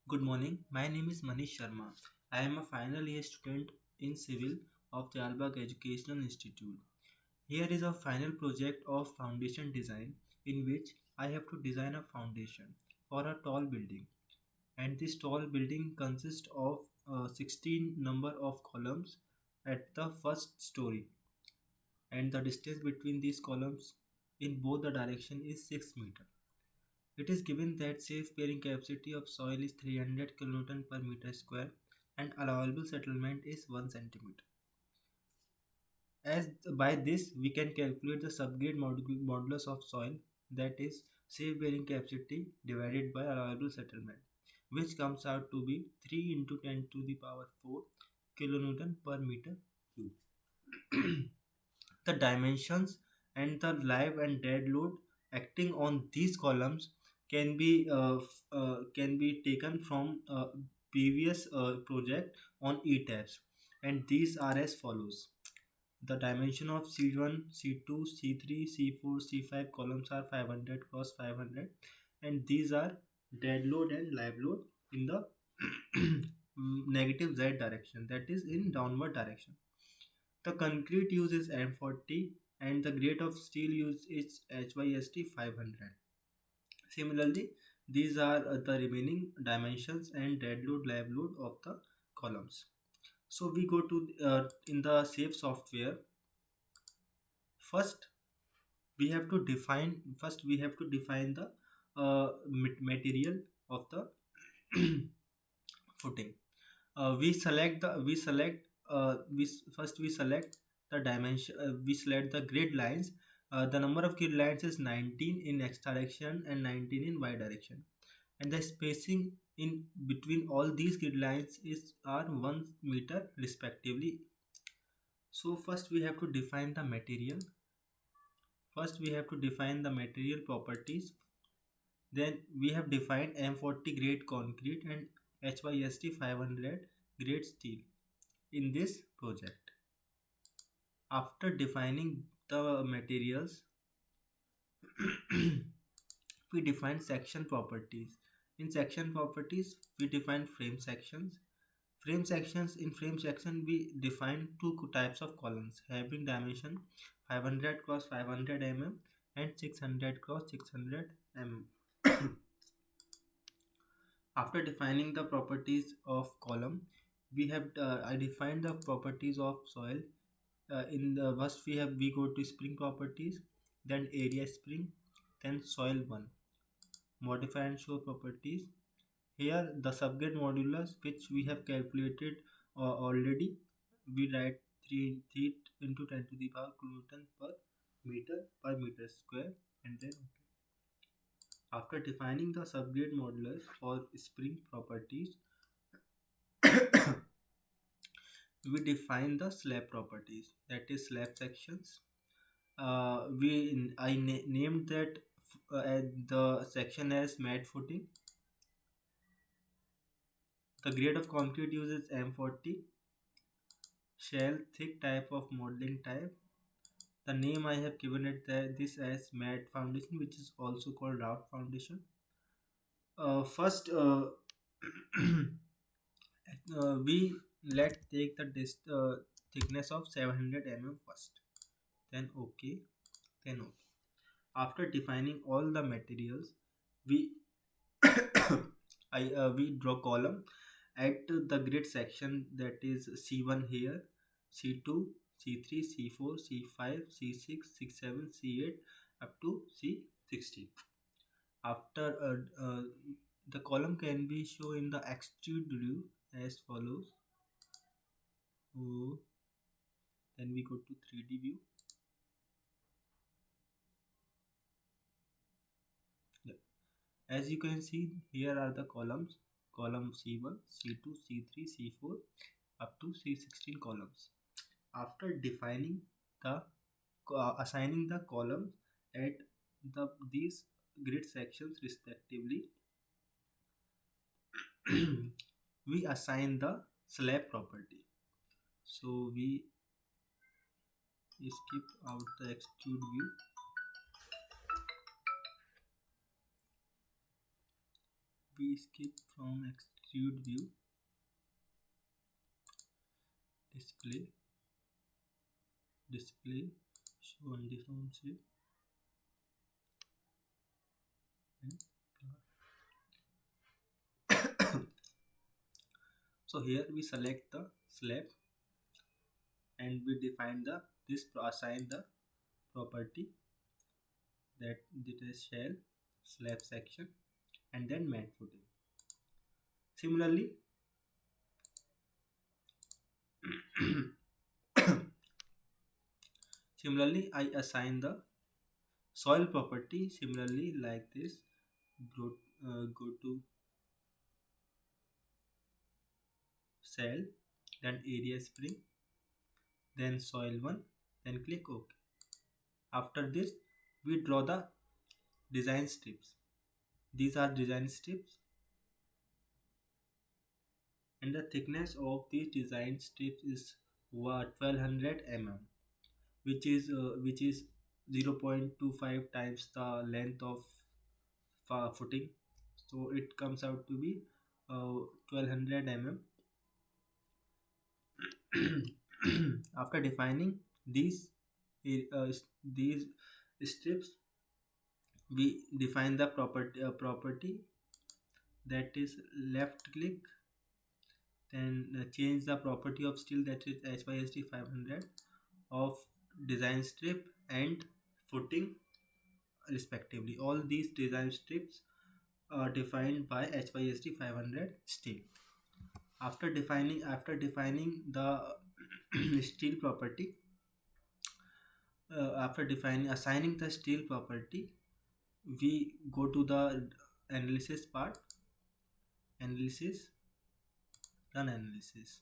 Good morning. My name is Manish Sharma. I am a final year student in civil of the Albag Educational Institute. Here is a final project of foundation design in which I have to design a foundation for a tall building. And this tall building consists of 16 number of columns at the first story, and the distance between these columns in both the direction is 6 meter. It is given that safe bearing capacity of soil is 300 kN per meter square and allowable settlement is 1 centimeter. As by this we can calculate the subgrade modulus of soil, that is safe bearing capacity divided by allowable settlement, which comes out to be 3 into 10 to the power 4 kilonewton per meter cube. The dimensions and the live and dead load acting on these columns can be taken from previous project on ETABS, and these are as follows. The dimension of C1, C2, C3, C4, C5 columns are 500 cross 500, and these are dead load and live load in the negative Z direction, that is in downward direction. The concrete use is M40 and the grade of steel use is HYST 500. Similarly, these are the remaining dimensions and dead load live load of the columns. So we go to in the SAFE software. First we have to define the material of the footing. We select the we select we s- First we select the dimension. We select the grid lines. The number of grid lines is 19 in x direction and 19 in y direction, and the spacing in between all these grid lines is are 1 meter respectively. So first we have to define the material properties. Then we have defined M40 grade concrete and HYST 500 grade steel in this project. After defining the materials, we define section properties. In section properties, we define frame sections. In frame section we define two types of columns having dimension 500 cross 500 mm and 600 cross 600 mm. After defining the properties of column, we have I defined the properties of soil. In the first we go to spring properties, then area spring, then soil 1, modify and show properties. Here the subgrade modulus which we have calculated already, we write 3 into 10 to the power kilonewton per meter square, and then after defining the subgrade modulus for spring properties, we define the slab properties, that is slab sections. Named that the section as mat footing. The grade of concrete uses M40. Shell thick type of modeling type. The name I have given it this as mat foundation, which is also called route foundation. First, we let take the thickness of 700 mm first. Then okay, then okay. After defining all the materials, we we draw column at the grid section, that is C1 here, C2, C3, C4, C5, C6, C7, C8 up to C16. After the column can be shown in the extrude view as follows. Oh, then we go to 3D view. Yeah. As you can see, here are the columns: column C1, C2, C3, C4 up to C16 columns. After defining the assigning the columns at these grid sections respectively, we assign the slab property. So we skip out the extrude view. We skip from extrude view, display, display, show undefined shape, and so here we select the slab and we define the assign the property that it is shell slab section and then mat footing. Similarly, similarly I assign the soil property similarly like this. Go to cell, then area spring, then soil 1, then click OK. After this we draw the design strips. These are design strips and the thickness of these design strips is 1200 mm, which is 0.25 times the length of footing. So it comes out to be 1200 mm. After defining these these strips, we define the property that is left click, then change the property of steel that is HYSD 500 of design strip and footing respectively. All these design strips are defined by HYSD 500 steel. After defining the steel property, after defining assigning the steel property, we go to the analysis part. Analysis, run analysis.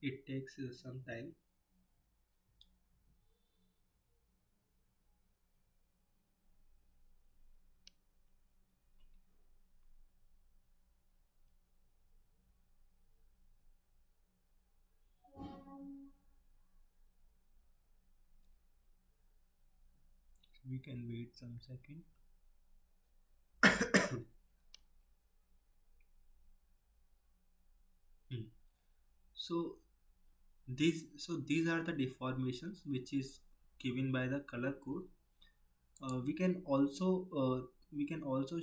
It takes some time. We can wait some second. Hmm. So these are the deformations which is given by the color code. We can also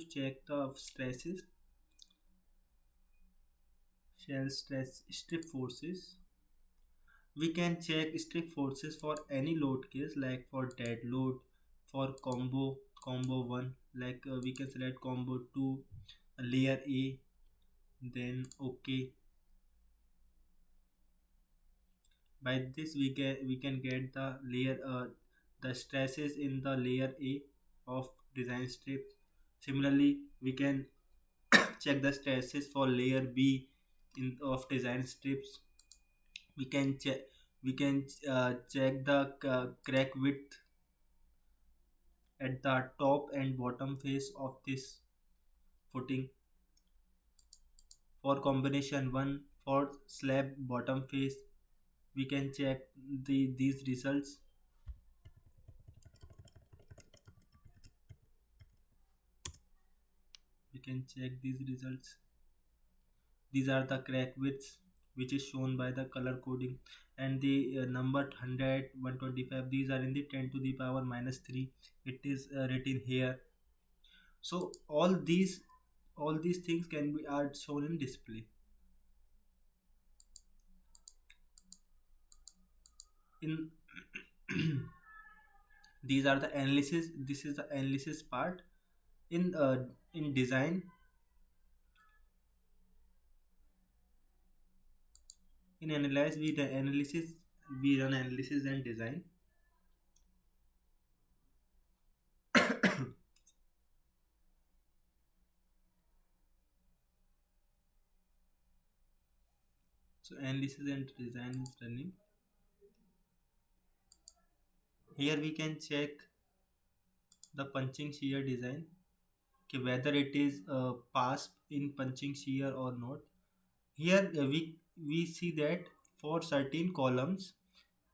check the stresses, shell stress, strip forces. We can check strip forces for any load case, like for dead load, for combo 1, like we can select combo 2, layer A, then OK. By this we can get the stresses in the layer A of design strips. Similarly, we can check the stresses for layer B in of design strips. We can check the crack width at the top and bottom face of this footing. For combination 1, for slab bottom face, we can check these results. We can check these results. These are the crack widths which is shown by the color coding, and the number 100, 125, these are in the 10 to the power minus 3. It is written here. So all these things can be are shown in display. In these are the analysis. This is the analysis part. In design, in analyze we the analysis we run analysis and design. So analysis and design is running. Here we can check the punching shear design, okay, whether it is passed in punching shear or not. Here we see that for certain columns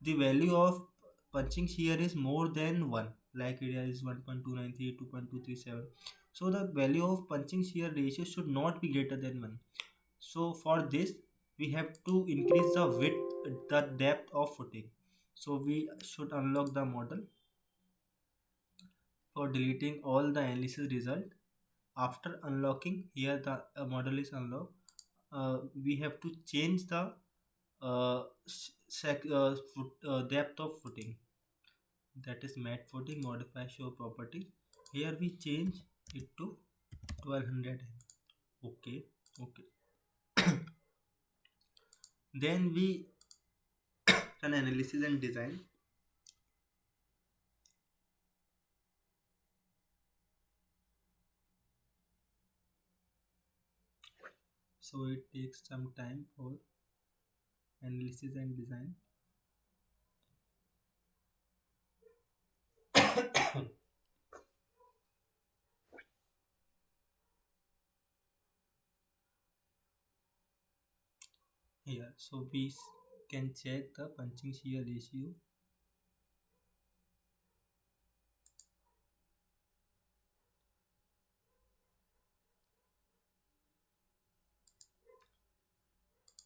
the value of punching shear is more than 1, like it is 1.293, 2.237. So the value of punching shear ratio should not be greater than 1. So for this we have to increase the width, the depth of footing. So we should unlock the model. For deleting all the analysis result, after unlocking, here the model is unlocked, we have to change the depth of footing, that is mat footing. Modify show property, here we change it to 1200. Okay, okay. Then we run analysis and design. So it takes some time for analysis and design. Here, so we can check the punching shear ratio.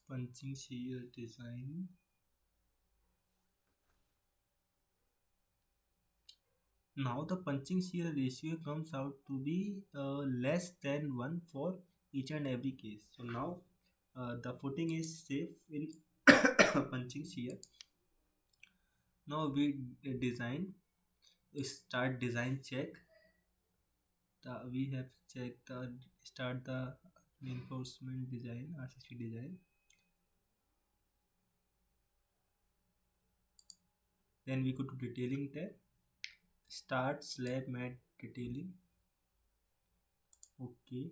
Punching shear design. Now the punching shear ratio comes out to be less than 1 for each and every case. So now the footing is safe in punching shear. Now we design, start design check. We have checked the start the reinforcement design, RCC design. Then we go to detailing tab, start slab mat detailing. Okay.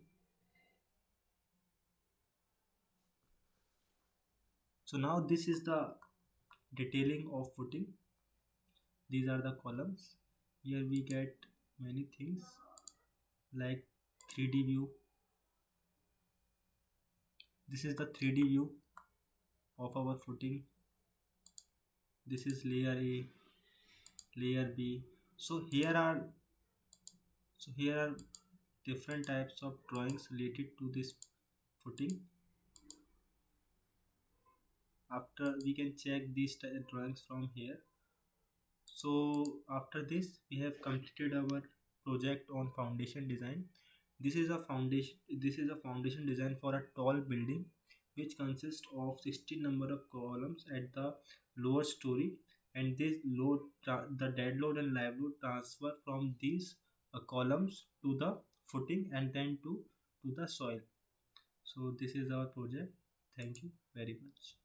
So now this is the detailing of footing. These are the columns. Here we get many things like 3D view. This is the 3D view of our footing. This is layer A, layer B. So here are different types of drawings related to this footing. After we can check these drawings from here. So after this we have completed our project on foundation design. This is a foundation design for a tall building which consists of 16 number of columns at the lower story, and this the dead load and live load transfer from these columns to the footing and then to the soil. So this is our project. Thank you very much.